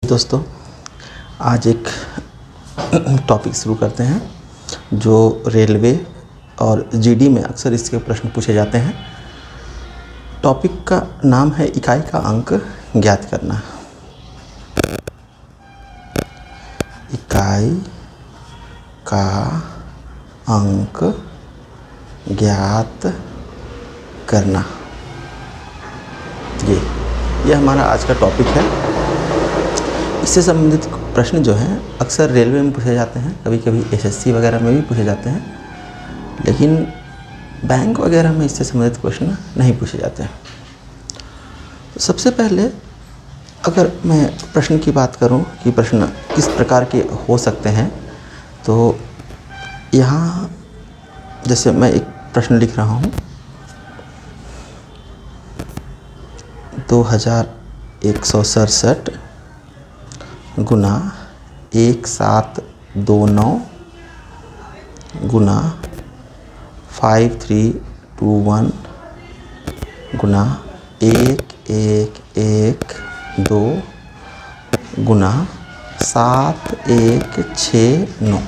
दोस्तों, आज एक टॉपिक शुरू करते हैं जो रेलवे और जीडी में अक्सर इसके प्रश्न पूछे जाते हैं। टॉपिक का नाम है इकाई का अंक ज्ञात करना। इकाई का अंक ज्ञात करना, ये हमारा आज का टॉपिक है। इससे संबंधित प्रश्न जो हैं अक्सर रेलवे में पूछे जाते हैं, कभी कभी एसएससी वगैरह में भी पूछे जाते हैं, लेकिन बैंक वगैरह में इससे संबंधित प्रश्न नहीं पूछे जाते हैं। तो सबसे पहले अगर मैं प्रश्न की बात करूं कि प्रश्न किस प्रकार के हो सकते हैं, तो यहाँ जैसे मैं एक प्रश्न लिख रहा हूँ, 2167 गुना 1729 गुना 5321 गुना 1112 गुना 7169।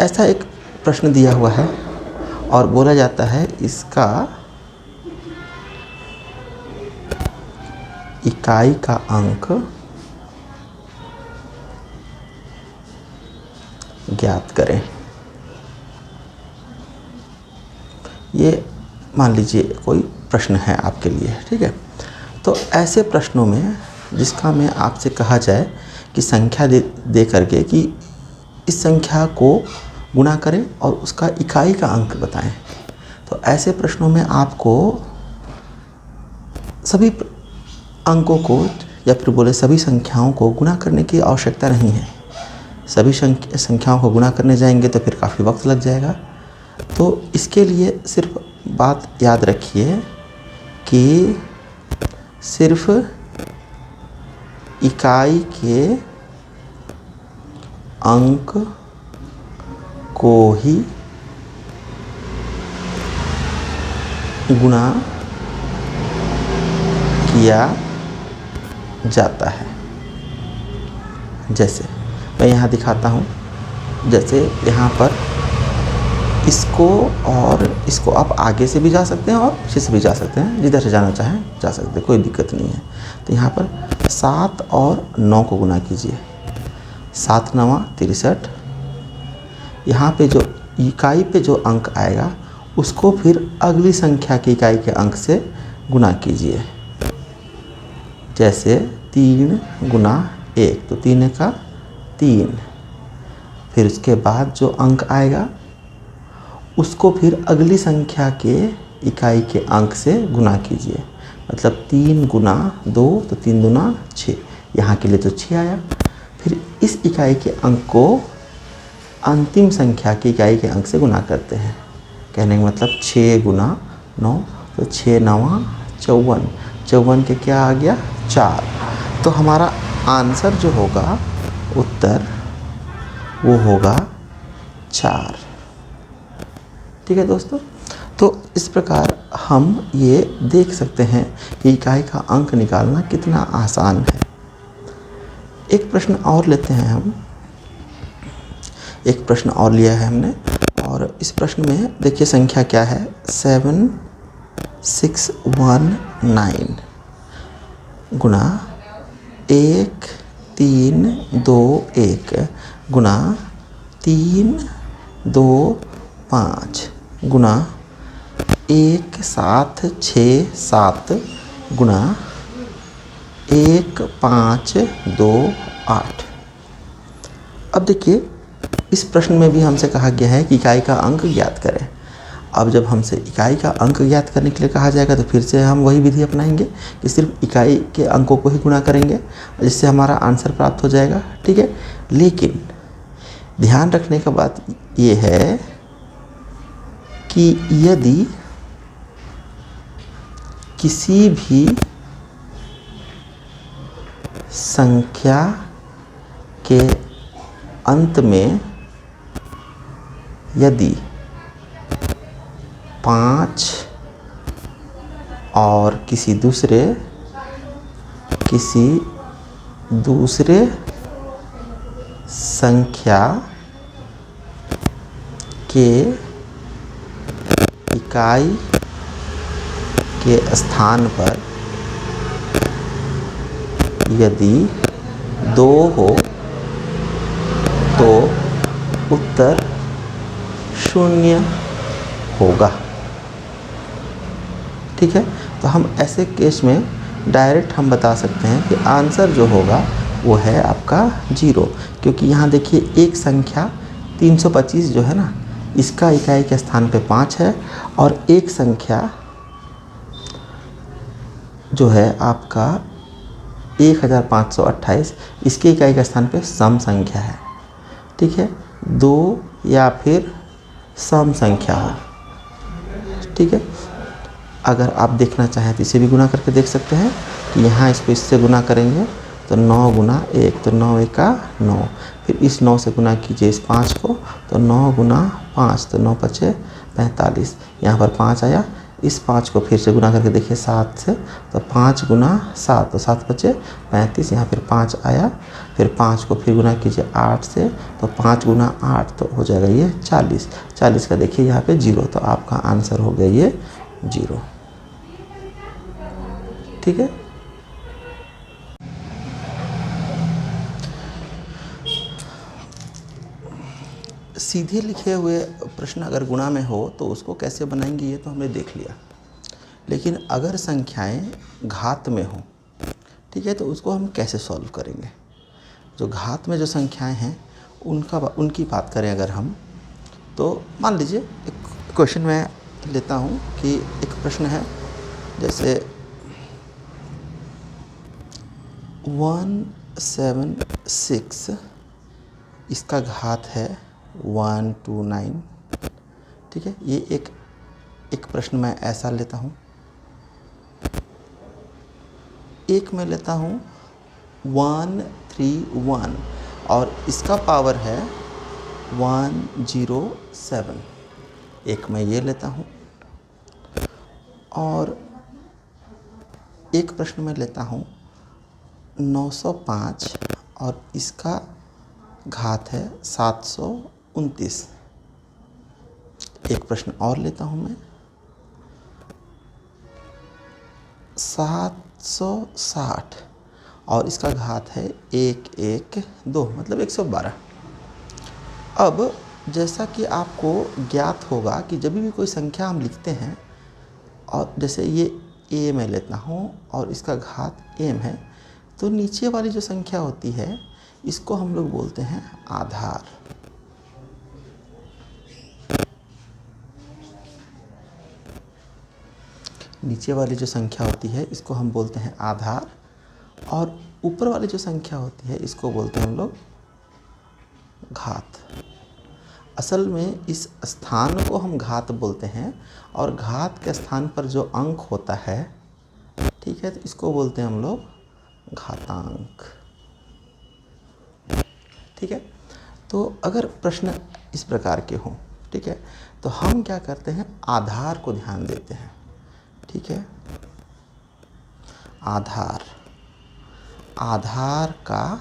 ऐसा एक प्रश्न दिया हुआ है और बोला जाता है इसका इकाई का अंक ज्ञात करें। ये मान लीजिए कोई प्रश्न है आपके लिए, ठीक है। तो ऐसे प्रश्नों में जिसका मैं आपसे कहा जाए कि संख्या दे करके कि इस संख्या को गुणा करें और उसका इकाई का अंक बताएं, तो ऐसे प्रश्नों में आपको सभी अंकों को या फिर बोले सभी संख्याओं को गुणा करने की आवश्यकता नहीं है। सभी संख्याओं को गुणा करने जाएंगे तो फिर काफ़ी वक्त लग जाएगा। तो इसके लिए सिर्फ बात याद रखिए कि सिर्फ इकाई के अंक को ही गुणा किया जाता है। जैसे मैं यहाँ दिखाता हूँ, जैसे यहाँ पर इसको और इसको आप आगे से भी जा सकते हैं और पीछे से भी जा सकते हैं, जिधर से जाना चाहें जा सकते हैं, कोई दिक्कत नहीं है। तो यहाँ पर 7 और 9 को गुना कीजिए, 7 9 63। यहाँ पे जो इकाई पे जो अंक आएगा उसको फिर अगली संख्या की इकाई के अंक से गुना कीजिए। जैसे 3 गुना 1, तो 3 का 3। फिर उसके बाद जो अंक आएगा उसको फिर अगली संख्या के इकाई के अंक से गुना कीजिए। मतलब 3 गुना 2, तो 3 दूना 6, यहाँ के लिए तो 6 आया। फिर इस इकाई के अंक को अंतिम संख्या की इकाई के अंक से गुना करते हैं। कहने का मतलब 6 गुना 9, तो 6 9 54, 54 के क्या आ गया 4। तो हमारा आंसर जो होगा, उत्तर वो होगा 4। ठीक है दोस्तों। तो इस प्रकार हम ये देख सकते हैं कि इकाई का अंक निकालना कितना आसान है। एक प्रश्न और लेते हैं हम, एक प्रश्न और लिया है हमने, और इस प्रश्न में देखिए संख्या क्या है, 7619 गुना 1321 गुना 325 गुना 1767 गुना 1528। अब देखिए इस प्रश्न में भी हमसे कहा गया है कि इकाई का अंक ज्ञात करें। अब जब हमसे इकाई का अंक ज्ञात करने के लिए कहा जाएगा तो फिर से हम वही विधि अपनाएंगे कि सिर्फ इकाई के अंकों को ही गुणा करेंगे, जिससे हमारा आंसर प्राप्त हो जाएगा, ठीक है। लेकिन ध्यान रखने का बात ये है कि यदि किसी भी संख्या के अंत में यदि 5 और किसी दूसरे किसी दूसरे संख्या के इकाई के स्थान पर यदि 2 हो तो उत्तर 0 होगा। ठीक है, तो हम ऐसे केस में डायरेक्ट हम बता सकते हैं कि आंसर जो होगा वो है आपका 0, क्योंकि यहाँ देखिए एक संख्या 325 जो है ना, इसका इकाई के स्थान पे 5 है, और एक संख्या जो है आपका 1528, इसके इकाई के स्थान पे सम संख्या है। ठीक है, 2 या फिर सम संख्या हो। ठीक है, अगर आप देखना चाहें तो इसे भी गुना करके देख सकते हैं कि यहाँ इसको इससे गुना करेंगे तो 9 गुना 1, तो 9 एका 9, फिर इस 9 से गुना कीजिए इस 5 को, तो 9 गुना 5, तो 9 पचे 45, यहाँ पर 5 आया, इस 5 को फिर से गुना करके देखिए 7 से, तो 5 गुना 7, तो 7 बचे 35, यहाँ फिर 5 आया, फिर 5 को फिर गुना कीजिए 8 से, तो 5 गुना 8 तो हो जाएगा ये 40, 40 का देखिए यहाँ पे 0, तो आपका आंसर हो गया ये 0। ठीक है, सीधे लिखे हुए प्रश्न अगर गुणा में हो तो उसको कैसे बनाएंगे ये तो हमने देख लिया, लेकिन अगर संख्याएं घात में हो, ठीक है, तो उसको हम कैसे सॉल्व करेंगे। जो घात में जो संख्याएं हैं उनकी बात करें अगर हम, तो मान लीजिए एक क्वेश्चन मैं लेता हूँ कि एक प्रश्न है जैसे 176, इसका घात है 129। ठीक है, ये एक प्रश्न मैं ऐसा लेता हूँ। एक मैं लेता हूँ 131 और इसका पावर है 107, एक मैं ये लेता हूँ। और एक प्रश्न मैं लेता हूँ 905 और इसका घात है 729। एक प्रश्न और लेता हूँ मैं 760 और इसका घात है 112, मतलब 112। अब जैसा कि आपको ज्ञात होगा कि जब भी कोई संख्या हम लिखते हैं, और जैसे ये a मैं लेता हूँ और इसका घात m है, तो नीचे वाली जो संख्या होती है इसको हम लोग बोलते हैं आधार। नीचे वाली जो संख्या होती है इसको हम बोलते हैं आधार, और ऊपर वाली जो संख्या होती है इसको बोलते हैं हम लोग घात। असल में इस स्थान को हम घात बोलते हैं, और घात के स्थान पर जो अंक होता है, ठीक है, तो इसको बोलते हैं हम लोग घातांक। ठीक है, तो अगर प्रश्न इस प्रकार के हों, ठीक है, तो हम क्या करते हैं, आधार को ध्यान देते हैं। ठीक है, आधार का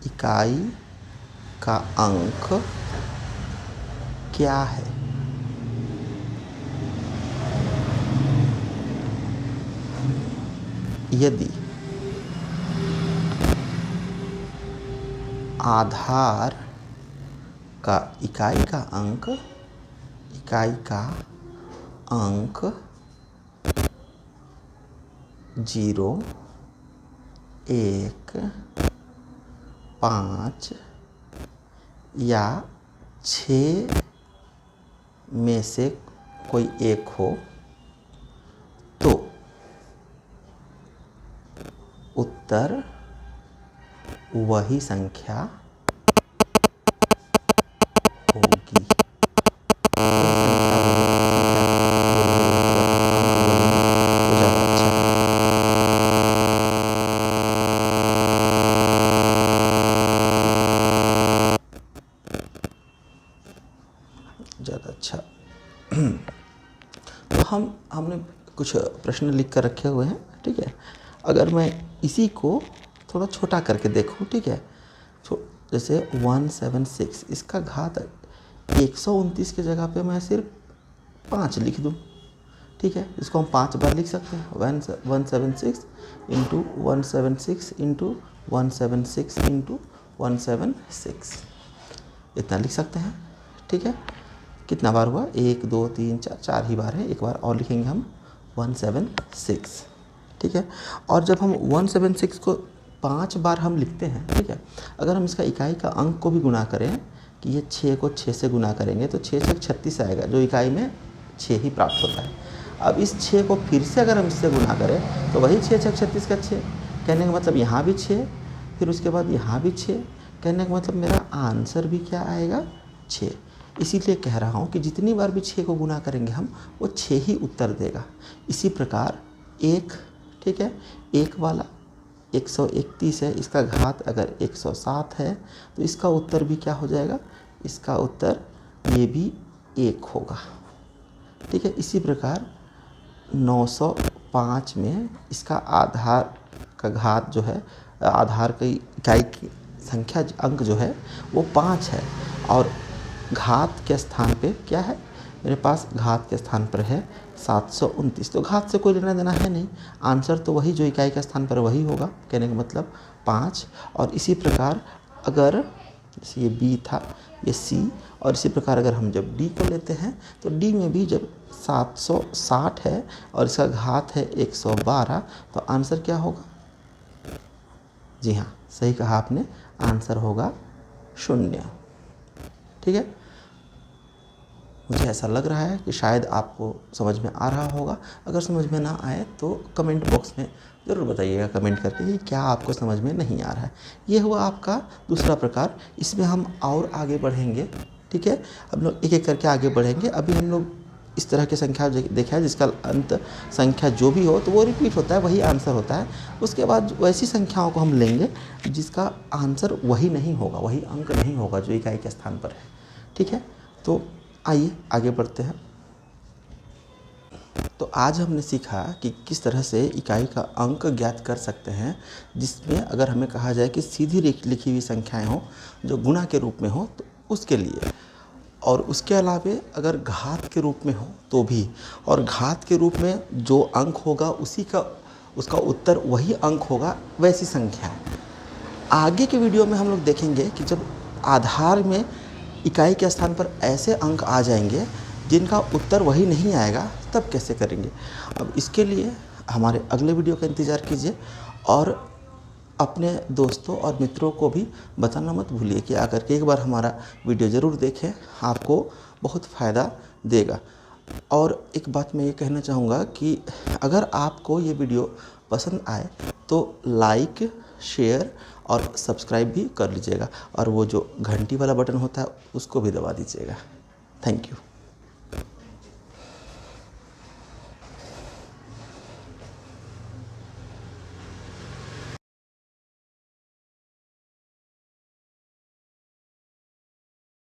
इकाई का अंक क्या है। यदि आधार का इकाई का अंक 0, 1, 5 या 6 में से कोई एक हो, तो उत्तर वही संख्या होगी। ज़्यादा अच्छा। तो हमने कुछ प्रश्न लिख कर रखे हुए हैं। ठीक है, अगर मैं इसी को थोड़ा छोटा करके देखूँ, ठीक है, जैसे 176, इसका घात 129 की जगह पे मैं सिर्फ 5 लिख दूँ, ठीक है। इसको हम 5 बार लिख सकते हैं, 176 इंटू 176 इंटू 176 इंटू 176, इतना लिख सकते हैं, ठीक है। कितना बार हुआ, 1 2 3 4, 4 ही बार है। एक बार और लिखेंगे हम 176, ठीक है। और जब हम 176 को 5 बार हम लिखते हैं, ठीक है, अगर हम इसका इकाई का अंक को भी गुना करें कि ये 6 को 6 से गुना करेंगे तो 6 छक 36 आएगा, जो इकाई में 6 ही प्राप्त होता है। अब इस 6 को फिर से अगर हम इससे गुना करें तो वही 6 छक 36 का 6, कहने का मतलब यहाँ भी 6, फिर उसके बाद यहाँ भी 6, कहने का मतलब मेरा आंसर भी क्या आएगा, 6। इसीलिए कह रहा हूँ कि जितनी बार भी 6 को गुना करेंगे हम, वो 6 ही उत्तर देगा। इसी प्रकार 1, ठीक है, 1 वाला 131 है, इसका घात अगर 107 है तो इसका उत्तर भी क्या हो जाएगा, इसका उत्तर ये भी 1 होगा, ठीक है। इसी प्रकार 905 में इसका आधार का घात जो है, आधार की इकाई की संख्या अंक जो है वो 5 है, और घात के स्थान पे क्या है, मेरे पास घात के स्थान पर है 729। तो घात से कोई लेना देना है नहीं, आंसर तो वही जो इकाई के स्थान पर वही होगा, कहने का मतलब 5। और इसी प्रकार अगर जैसे ये B था, ये C, और इसी प्रकार अगर हम जब D को लेते हैं तो D में भी जब 760 है और इसका घात है 112, तो आंसर क्या होगा, जी हाँ, सही कहा आपने, आंसर होगा 0, ठीक है। मुझे ऐसा लग रहा है कि शायद आपको समझ में आ रहा होगा। अगर समझ में ना आए तो कमेंट बॉक्स में ज़रूर बताइएगा कमेंट करके कि क्या आपको समझ में नहीं आ रहा है। ये हुआ आपका दूसरा प्रकार। इसमें हम और आगे बढ़ेंगे, ठीक है, हम लोग एक एक करके आगे बढ़ेंगे। अभी हम लोग इस तरह की संख्या देखा है जिसका अंत संख्या जो भी हो तो वो रिपीट होता है, वही आंसर होता है। उसके बाद वैसी संख्याओं को हम लेंगे जिसका आंसर वही नहीं होगा, वही अंक नहीं होगा जो इकाई के स्थान पर है, ठीक है। तो आइए आगे बढ़ते हैं। तो आज हमने सीखा कि किस तरह से इकाई का अंक ज्ञात कर सकते हैं, जिसमें अगर हमें कहा जाए कि सीधी लिखी हुई संख्याएं हों जो गुणा के रूप में हो तो उसके लिए, और उसके अलावे अगर घात के रूप में हो तो भी, और घात के रूप में जो अंक होगा उसका उत्तर वही अंक होगा, वैसी संख्या। आगे के वीडियो में हम लोग देखेंगे कि जब आधार में इकाई के स्थान पर ऐसे अंक आ जाएंगे जिनका उत्तर वही नहीं आएगा, तब कैसे करेंगे। अब इसके लिए हमारे अगले वीडियो का इंतज़ार कीजिए, और अपने दोस्तों और मित्रों को भी बताना मत भूलिए कि आकर के एक बार हमारा वीडियो ज़रूर देखें, आपको बहुत फ़ायदा देगा। और एक बात मैं ये कहना चाहूँगा कि अगर आपको ये वीडियो पसंद आए तो लाइक, शेयर और सब्सक्राइब भी कर लीजिएगा, और वो जो घंटी वाला बटन होता है उसको भी दबा दीजिएगा। Thank you.